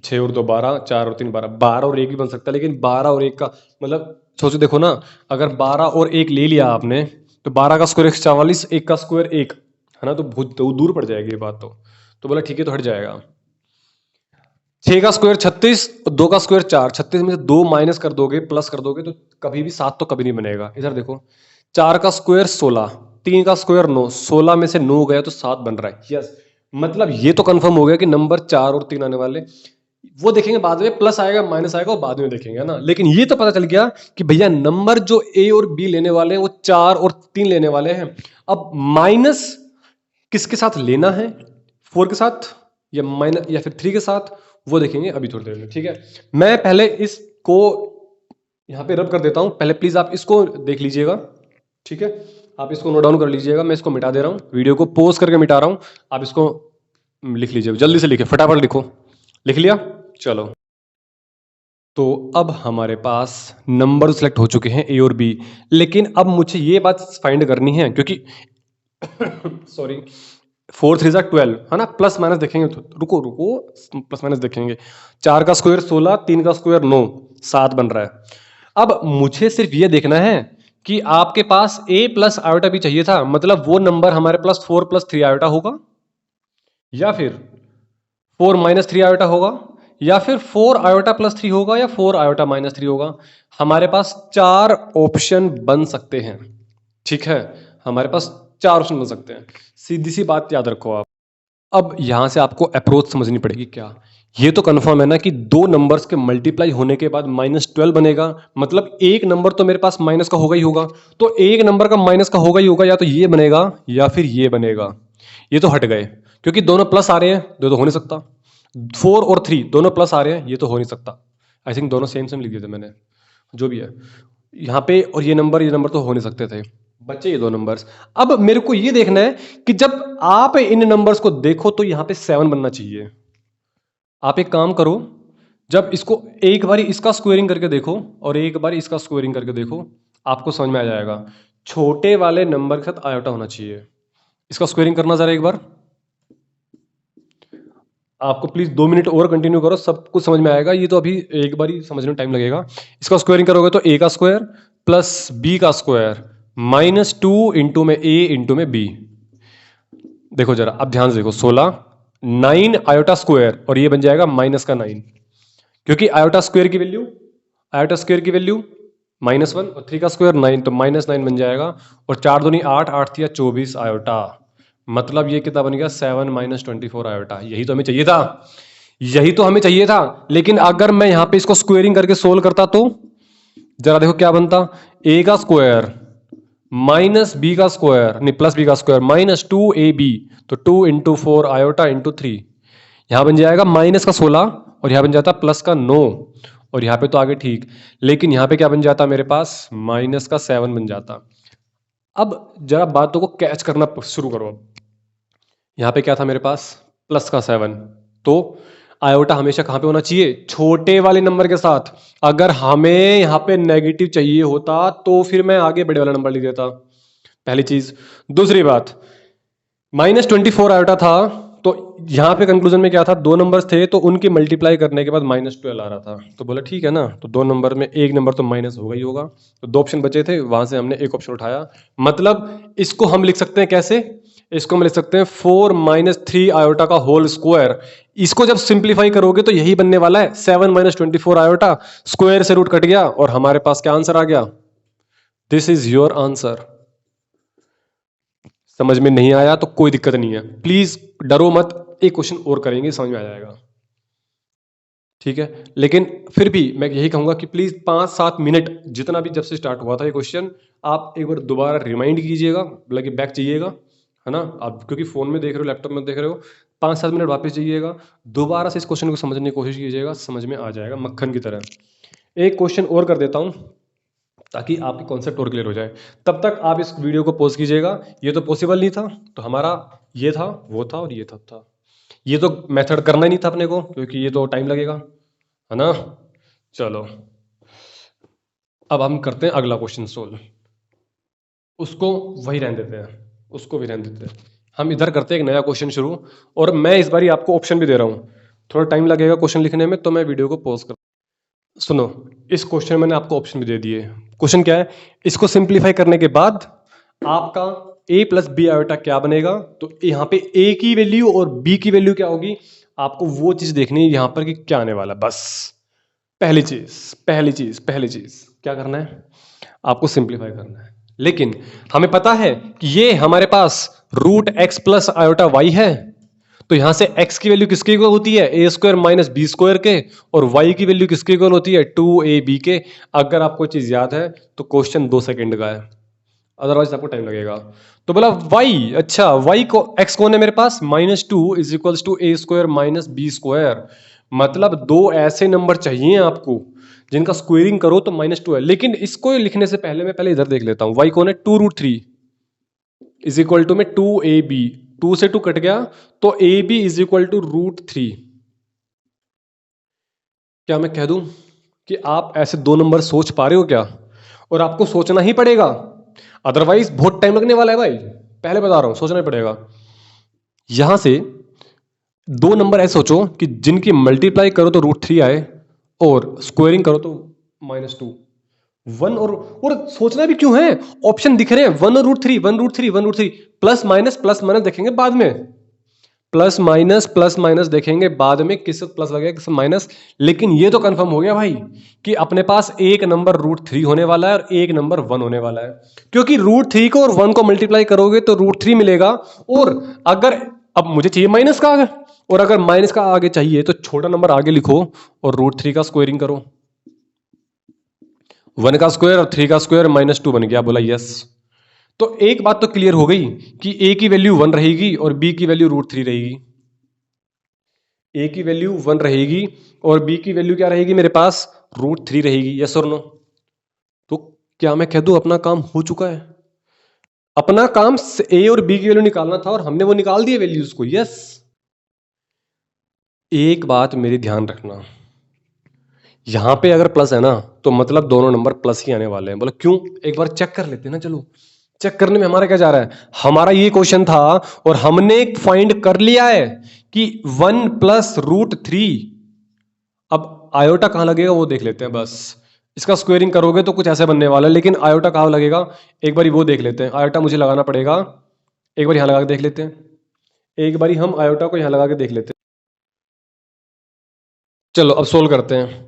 6 और 2 12, 4 और 3 12, 12 और 1 भी बन सकता है, लेकिन 12 और 1 का मतलब सोचो, देखो ना, अगर 12 और 1 ले लिया आपने तो 12 का स्क्वायर 144, 1 का स्क्वायर 1 है ना, तो बहुत दूर पड़ जाएगी ये बात। तो बोला ठीक है, तो हट जाएगा। 6 का स्क्वायर 36, 2 का स्क्वायर 4, 36 में से 2 माइनस कर दोगे, प्लस कर दोगे तो कभी भी 7 तो कभी नहीं बनेगा। इधर देखो, 4 का स्क्वायर 16, 3 का स्क्वायर 9, 16 में से 9 गया तो 7 बन रहा है। यस, मतलब ये तो कंफर्म हो गया कि नंबर 4 और 3 आने वाले। वो देखेंगे बाद में, प्लस आएगा माइनस आएगा वो बाद में देखेंगे, है ना। लेकिन ये तो पता चल गया कि भैया नंबर जो ए और बी लेने वाले हैं वो 4 और 3 लेने वाले हैं। अब माइनस किसके साथ लेना है, 4 के साथ या माइनस या फिर 3 के साथ, वो देखेंगे अभी थोड़ी देर में, ठीक है। मैं पहले इसको यहाँ पे रब कर देता हूँ, पहले प्लीज आप इसको देख लीजिएगा, ठीक है। आप इसको नोट डाउन कर लीजिएगा, मैं इसको मिटा दे रहा हूँ, वीडियो को पॉज करके मिटा रहा हूँ। आप इसको लिख लीजिए, जल्दी से लिखे, फटाफट लिखो। लिख लिया, चलो। तो अब हमारे पास नंबर सिलेक्ट हो चुके हैं ए और बी, लेकिन अब मुझे ये बात फाइंड करनी है, क्योंकि सॉरी 4 3 12 है ना, प्लस माइनस देखेंगे तो रुको रुको, प्लस माइनस देखेंगे। 4 का स्क्वायर 16, 3 का स्क्वायर 9, 7 बन रहा है। अब मुझे सिर्फ ये देखना है कि आपके पास a प्लस आयोटा भी चाहिए था, मतलब वो नंबर हमारे पास 4 प्लस 3 आयोटा होगा, या फिर 4 माइनस 3 आयोटा होगा, या फिर 4 आयोटा प्लस 3 होगा, या 4 आयोटा माइनस 3 होगा। हमारे पास 4 ऑप्शन बन सकते हैं, ठीक है। हमारे पास 4 ऑप्शन बन सकते हैं, सीधी सी बात याद रखो आप। अब यहां से आपको अप्रोच समझनी पड़ेगी। क्या ये तो कंफर्म है ना कि दो नंबर्स के मल्टीप्लाई होने के बाद -12 बनेगा, मतलब एक नंबर तो मेरे पास माइनस का होगा ही होगा, तो एक नंबर का माइनस का होगा ही होगा, या तो ये बनेगा या फिर ये बनेगा। ये तो हट गए, क्योंकि दोनों प्लस आ रहे हैं, तो हो नहीं सकता। 4 और 3 दोनों प्लस आ रहे हैं, ये तो हो नहीं सकता। आई थिंक दोनों सेम सेम लिख दिए थे मैंने, जो भी है यहाँ पे, और ये नंबर तो हो नहीं सकते थे, बच्चे ये दो नंबर्स। अब मेरे को ये देखना है कि जब आप इन नंबर्स को देखो तो यहाँ पे 7 बनना चाहिए। आप एक काम करो, जब इसको एक बार इसका स्क्वेयरिंग करके देखो और एक बार इसका स्क्वेयरिंग करके देखो, आपको समझ में आ जाएगा। छोटे वाले नंबर के साथ आयोटा होना चाहिए। इसका स्क्वेयरिंग करना जरा एक बार, आपको प्लीज 2 मिनट और कंटिन्यू करो, सब कुछ समझ में आएगा। ये तो अभी एक बार ही समझने में टाइम लगेगा। इसका स्क्वायरिंग करोगे तो a का स्क्वायर प्लस b का स्क्वायर -2 इंटू में a इंटू में b। देखो जरा, अब ध्यान से देखो, 16 9 आयोटा स्क्वायर, और ये बन जाएगा माइनस का 9, क्योंकि आयोटा स्क्वायर की वैल्यू -1 और 3 का स्क्वायर 9, तो -9 बन जाएगा। और 4 दूनी 8, 8 थिया 24 आयोटा, मतलब ये कितना बन गया 7 - 24 आयोटा। यही तो हमें चाहिए था, यही तो हमें चाहिए था। लेकिन अगर मैं यहां पे इसको स्क्वेयरिंग करके सोल्व करता तो जरा देखो क्या बनता, a का स्क्वायर माइनस b का स्क्वायर, नहीं प्लस b का स्क्वायर -2ab, तो 2 इंटू 4 आयोटा इंटू 3, यहां बन जाएगा माइनस का 16 और यहां बन जाता प्लस का 9, और यहां पे तो आगे ठीक, लेकिन यहां पे क्या बन जाता मेरे पास माइनस का 7 बन जाता। अब जरा बातों को कैच करना शुरू करो। अब यहां पे क्या था मेरे पास, प्लस का 7, तो आयोटा हमेशा कहां पे होना चाहिए, छोटे वाले नंबर के साथ। अगर हमें यहां पे नेगेटिव चाहिए होता तो फिर मैं आगे बड़े वाला नंबर लिख देता, पहली चीज। दूसरी बात, -24 आयोटा था, तो यहां पे कंक्लूजन में क्या था, दो नंबर्स थे तो उनकी मल्टीप्लाई करने के बाद -12 आ रहा था, तो बोला ठीक है ना, तो दो नंबर में एक नंबर तो माइनस होगा ही होगा। तो दो ऑप्शन बचे थे, वहां से हमने एक ऑप्शन उठाया। मतलब इसको हम लिख सकते हैं कैसे, इसको हम लिख सकते हैं 4 - 3 आयोटा का होल स्क्वायर। इसको जब सिंप्लीफाई करोगे तो यही बनने वाला है, 7 - 24 आयोटा, स्क्वायर से रूट कट गया और हमारे पास क्या आंसर आ गया, दिस इज योर आंसर। समझ में नहीं आया तो कोई दिक्कत नहीं है, प्लीज डरो मत, एक क्वेश्चन और करेंगे, समझ में आ जाएगा, ठीक है। लेकिन फिर भी मैं यही कहूंगा कि प्लीज 5-7 मिनट, जितना भी जब से स्टार्ट हुआ था ये क्वेश्चन, आप एक बार दोबारा रिमाइंड कीजिएगा, मतलब बैक चाहिएगा, है ना। आप क्योंकि फोन में देख रहे हो, लैपटॉप में देख रहे हो, 5-7 मिनट वापस जाइएगा, दोबारा से इस क्वेश्चन को समझने की कोशिश कीजिएगा, समझ में आ जाएगा मक्खन की तरह। एक क्वेश्चन और कर देता हूं ताकि आपके कॉन्सेप्ट और क्लियर हो जाए। तब तक आप इस वीडियो को पॉज कीजिएगा। ये तो पॉसिबल नहीं था, तो हमारा ये था, वो था और ये था। ये तो मेथड करना ही नहीं था अपने को, क्योंकि ये तो टाइम लगेगा, है ना। चलो अब हम करते हैं अगला क्वेश्चन सोल्व, उसको वही रहने देते हैं, उसको भी रहने देते हैं। हम इधर करते हैं एक नया क्वेश्चन शुरू, और मैं इस बार आपको ऑप्शन भी दे रहा हूं। थोड़ा टाइम लगेगा क्वेश्चन लिखने में, तो मैं वीडियो को पॉज कर, सुनो, इस क्वेश्चन में मैंने आपको ऑप्शन भी दे दिए। क्वेश्चन क्या है, इसको सिंप्लीफाई करने के बाद आपका a प्लस बी आयोटा क्या बनेगा, तो यहाँ पे a की वैल्यू और b की वैल्यू क्या होगी, आपको वो चीज देखनी है यहाँ पर कि क्या आने वाला। बस पहली चीज क्या करना है, आपको सिंप्लीफाई करना है। लेकिन हमें पता है कि ये हमारे पास √x प्लस आयोटा y है, तो यहां से x की वैल्यू किसके इक्वल होती है, ए स्क्वायर माइनस बी स्क्वायर के, और y की वैल्यू किसके इक्वल होती है, 2ab के। अगर आपको चीज याद है तो क्वेश्चन 2 सेकंड का है, अदरवाइज आपको टाइम लगेगा। तो बोला y, अच्छा y को x कौन है मेरे पास, -2 is equals to A square minus B square. मतलब दो ऐसे नंबर चाहिए आपको जिनका स्क्वेयरिंग करो तो -2 है। लेकिन इसको लिखने से पहले मैं पहले इधर देख लेता हूं, y कौन है, 2√3 इज इक्वल टू में 2ab, 2 से 2 कट गया तो ab इज इक्वल टू √3। क्या मैं कह दूं कि आप ऐसे दो नंबर सोच पा रहे हो क्या, और आपको सोचना ही पड़ेगा, अदरवाइज बहुत टाइम लगने वाला है भाई, पहले बता रहा हूं, सोचना ही पड़ेगा। यहां से दो नंबर ऐसे सोचो कि जिनकी मल्टीप्लाई करो तो √3 आए और स्क्वेयरिंग करो तो -2। वन और सोचना भी क्यों है, ऑप्शन दिख रहे हैं, 1 और √3, 1√3, 1√3, प्लस माइनस देखेंगे बाद में, प्लस माइनस देखेंगे बाद में, किस प्लस लगेगा किस माइनस। लेकिन ये तो कंफर्म हो गया भाई कि अपने पास एक नंबर √3 होने वाला है और एक नंबर 1 होने वाला है, क्योंकि √3 को और 1 को मल्टीप्लाई करोगे तो √3 मिलेगा। और अगर अब मुझे चाहिए माइनस का आगे, और अगर माइनस का आगे चाहिए तो छोटा नंबर आगे लिखो और √3 का स्क्वायरिंग करो, 1 का स्क्वायर और 3 का स्क्वायर -2 बन गया, बोला यस। तो एक बात तो क्लियर हो गई कि ए की वैल्यू 1 रहेगी और बी की वैल्यू √3 रहेगी। ए की वैल्यू 1 रहेगी और बी की वैल्यू क्या रहेगी मेरे पास, √3 रहेगी, यस और नो। तो क्या मैं कह दूं अपना काम हो चुका है, अपना काम ए और बी की वैल्यू निकालना था और हमने वो निकाल दिए वैल्यूज को, यस। एक बात मेरी ध्यान रखना, यहां पे अगर प्लस है ना तो मतलब दोनों नंबर प्लस ही आने वाले हैं। बोले क्यों, एक बार चेक कर लेते हैं ना, चलो चेक करने में हमारा क्या जा रहा है, हमारा ये क्वेश्चन था और हमने फाइंड कर लिया है कि 1 प्लस √3। अब आयोटा कहां लगेगा वो देख लेते हैं बस, इसका स्क्वेयरिंग करोगे तो कुछ ऐसे बनने वाला है, लेकिन आयोटा कहां लगेगा एक बारी वो देख लेते हैं। आयोटा मुझे लगाना पड़ेगा, एक बार यहां लगा के देख लेते हैं, एक बारी हम आयोटा को यहां लगा के देख लेते हैं। चलो अब सोल्व करते हैं।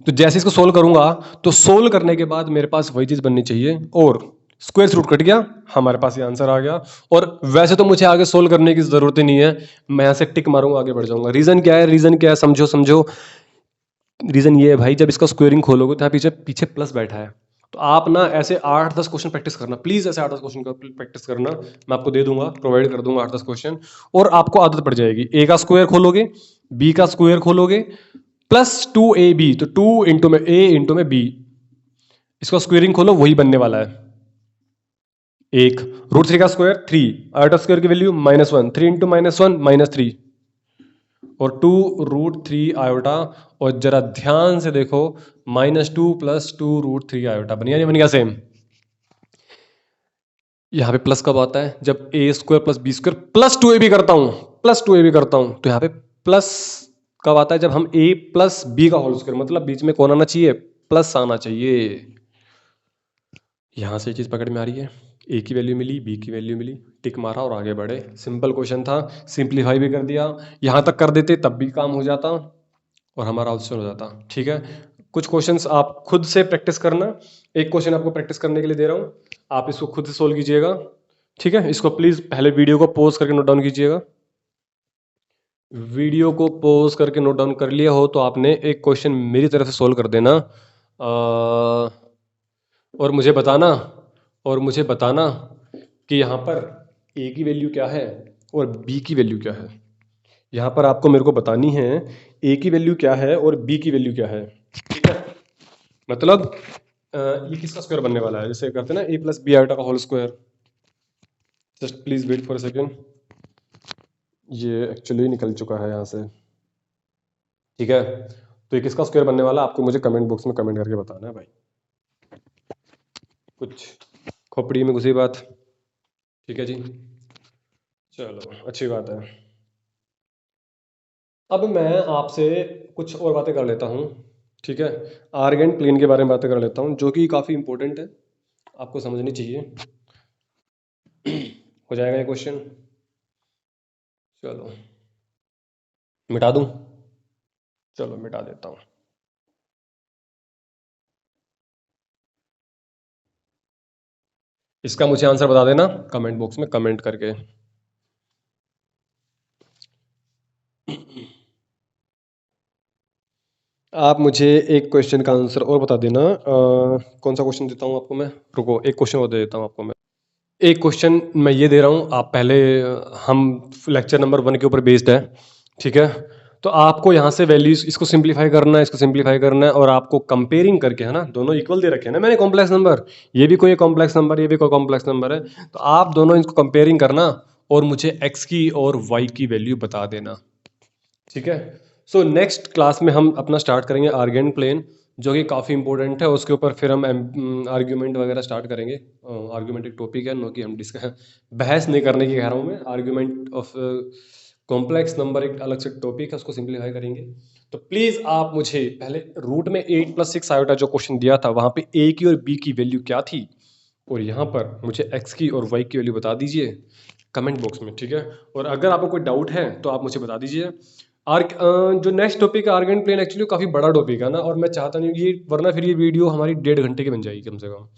तो जैसे इसको सोल्व करूंगा तो सोल्व करने के बाद मेरे पास वही चीज बननी चाहिए, और स्क्वायर रूट कट गया, हमारे पास ये आंसर आ गया। और वैसे तो मुझे आगे सोल्व करने की जरूरत ही नहीं है, मैं यहां से टिक मारूंगा आगे बढ़ जाऊंगा। रीजन क्या है, रीजन क्या है, समझो समझो। रीजन ये है भाई, जब इसका स्क्वेयरिंग खोलोगे तो यहाँ पीछे पीछे प्लस बैठा है, तो आप ना ऐसे 8-10 क्वेश्चन प्रैक्टिस करना प्लीज, ऐसे 8-10 क्वेश्चन प्रैक्टिस करना, मैं आपको दे दूंगा, प्रोवाइड कर दूंगा 8-10 क्वेश्चन, और आपको आदत पड़ जाएगी। ए का स्क्वायर खोलोगे, बी का स्क्वायर खोलोगे, +2ab, तो 2 इंटू में ए इंटू में बी, इसका स्क्वेयरिंग खोलो वही बनने वाला है। एक √3 का स्क्वायर 3, आयोटा स्क्वायर की वैल्यू -1, 3 इंटू -1 -3, और 2√3 आयोटा। और जरा ध्यान से देखो, -2 + 2√3 आयोटा बन गया, नहीं बन गया सेम। यहां पे प्लस कब आता है, जब A square plus B square +2ab करता हूं, +2ab करता हूं, तो यहां पे प्लस कब आता है, जब हम a प्लस बी का होल स्क्वायर, मतलब बीच में कौन आना चाहिए, प्लस आना चाहिए। यहां से चीज पकड़ में आ रही है, ए की वैल्यू मिली, बी की वैल्यू मिली, टिक मारा और आगे बढ़े। सिंपल क्वेश्चन था, सिंप्लीफाई भी कर दिया, यहां तक कर देते तब भी काम हो जाता और हमारा आंसर हो जाता। ठीक है, कुछ क्वेश्चंस आप खुद से प्रैक्टिस करना, एक क्वेश्चन आपको प्रैक्टिस करने के लिए दे रहा हूं, आप इसको खुद से सोल्व कीजिएगा। ठीक है, इसको प्लीज पहले वीडियो को पॉज करके नोट डाउन कीजिएगा। वीडियो को पॉज करके नोट डाउन कर लिया हो तो आपने एक क्वेश्चन मेरी तरफ से सोल्व कर देना, और मुझे बताना, और मुझे बताना कि यहाँ पर ए की वैल्यू क्या है और बी की वैल्यू क्या है। यहाँ पर आपको मेरे को बतानी है ए की वैल्यू क्या है और बी की वैल्यू क्या है। ठीक है, मतलब ये किसका स्क्वायर बनने वाला है, जैसे करते हैं ना a + b आयोटा का whole square. Just please wait for a second, ये एक्चुअली निकल चुका है यहाँ से। ठीक है, तो ये किसका स्क्वायर बनने वाला है, आपको मुझे कमेंट बॉक्स में कमेंट करके बताना है भाई, कुछ खोपड़ी में घुसी बात। ठीक है जी, चलो अच्छी बात है। अब मैं आपसे कुछ और बातें कर लेता हूँ। ठीक है, आर्गेंट प्लेन के बारे में बातें कर लेता हूँ, जो कि काफ़ी इंपॉर्टेंट है, आपको समझनी चाहिए। हो जाएगा ये क्वेश्चन, चलो मिटा दूँ, चलो मिटा देता हूँ। इसका मुझे आंसर बता देना कमेंट बॉक्स में कमेंट करके। आप मुझे एक क्वेश्चन का आंसर और बता देना। कौन सा क्वेश्चन देता हूँ आपको मैं? रुको, एक क्वेश्चन और दे देता हूँ आपको मैं। एक क्वेश्चन मैं ये दे रहा हूँ, आप पहले हम लेक्चर नंबर 1 के ऊपर बेस्ड है, ठीक है? तो आपको यहाँ से वैल्यूज इसको सिंपलीफाई करना है, इसको सिंपलीफाई करना है, और आपको कंपेयरिंग करके, है ना, दोनों इक्वल दे रखे हैं ना मैंने, कॉम्प्लेक्स नंबर, ये भी कोई कॉम्प्लेक्स नंबर, ये भी कोई कॉम्प्लेक्स नंबर है, तो आप दोनों इसको कंपेयरिंग करना और मुझे एक्स की और वाई की वैल्यू बता देना, ठीक है? सो नेक्स्ट क्लास में हम अपना स्टार्ट करेंगे आर्गेन प्लेन, जो कि काफ़ी इंपॉर्टेंट है। उसके ऊपर फिर हम आर्ग्यूमेंट वगैरह स्टार्ट करेंगे। आर्ग्यूमेंट एक टॉपिक है, नो कि हम डिस्कस बहस नहीं करने की कह रहा हूँ मैं। आर्ग्यूमेंट ऑफ कॉम्प्लेक्स नंबर एक अलग से टॉपिक है, उसको सिंप्लीफाई करेंगे। तो प्लीज़ आप मुझे पहले रूट में 8+6 आयोटा जो क्वेश्चन दिया था, वहाँ पे ए की और बी की वैल्यू क्या थी, और यहाँ पर मुझे एक्स की और वाई की वैल्यू बता दीजिए कमेंट बॉक्स में, ठीक है? और अगर आपको कोई डाउट है तो आप मुझे बता दीजिए। जो नेक्स्ट टॉपिक है आर्गेन प्लेन, एक्चुअली काफ़ी बड़ा टॉपिक है ना, और मैं चाहता नहीं ये, वरना फिर ये वीडियो हमारी 1.5 घंटे की बन जाएगी कम से कम।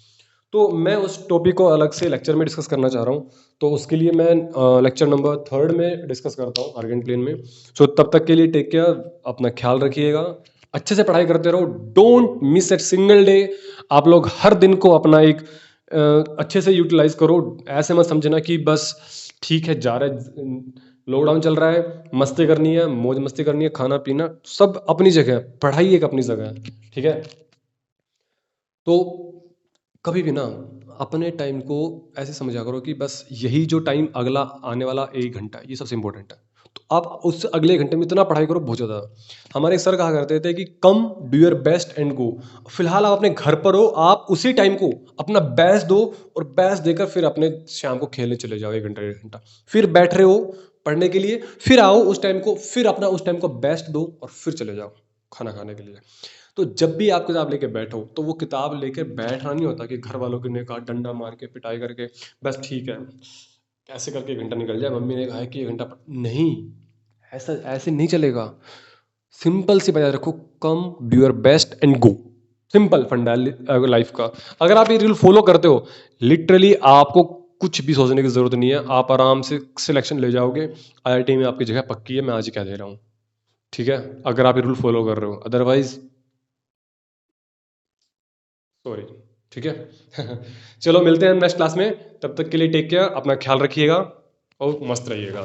तो मैं उस टॉपिक को अलग से लेक्चर में डिस्कस करना चाह रहा हूँ। तो उसके लिए मैं लेक्चर नंबर 3 में डिस्कस करता हूँ आर्गेन प्लेन में। सो तब तक के लिए टेक केयर, अपना ख्याल रखिएगा, अच्छे से पढ़ाई करते रहो, don't miss at single day. आप लोग हर दिन को अपना एक अच्छे से यूटिलाइज करो। ऐसे मत समझना कि बस ठीक है जा रहा है, लॉकडाउन चल रहा है, मस्ती करनी है, मौज मस्ती करनी है, खाना पीना सब अपनी जगह है, पढ़ाई एक अपनी जगह है, ठीक है? तो कभी भी ना अपने टाइम को ऐसे समझा करो कि बस यही जो टाइम अगला आने वाला 1 घंटा, ये सबसे इंपॉर्टेंट है। तो आप उस अगले घंटे में इतना पढ़ाई करो, बहुत ज़्यादा। हमारे एक सर कहा करते थे कि come, do your best and go. फिलहाल आप अपने घर पर हो, आप उसी टाइम को अपना बेस्ट दो, और बेस्ट देकर फिर अपने शाम को खेलने चले जाओ 1 घंटा 1 घंटा। फिर बैठ रहे हो पढ़ने के लिए, फिर आओ उस टाइम को, फिर अपना उस टाइम को बेस्ट दो, और फिर चले जाओ खाना खाने के लिए। तो जब भी आप किताब लेके बैठो, तो वो किताब लेके बैठना नहीं होता कि घर वालों ने कहा डंडा मार के पिटाई करके बस ठीक है ऐसे करके 1 घंटा निकल जाए, मम्मी ने कहा है कि 1 घंटा नहीं, ऐसा ऐसे नहीं चलेगा। सिंपल सी बात रखो, come, do your best and go. Simple फंडा लाइफ का। अगर आप ये रूल फॉलो करते हो, लिटरली आपको कुछ भी सोचने की जरूरत नहीं है, आप आराम से सिलेक्शन ले जाओगे। आईआईटी में आपकी जगह पक्की है, मैं आज ही कह दे रहा हूँ, ठीक है? अगर आप ये रूल फॉलो कर रहे हो, अदरवाइज सॉरी, ठीक है? चलो मिलते हैं नेक्स्ट क्लास में, तब तक के लिए टेक केयर, अपना ख्याल रखिएगा और मस्त रहिएगा।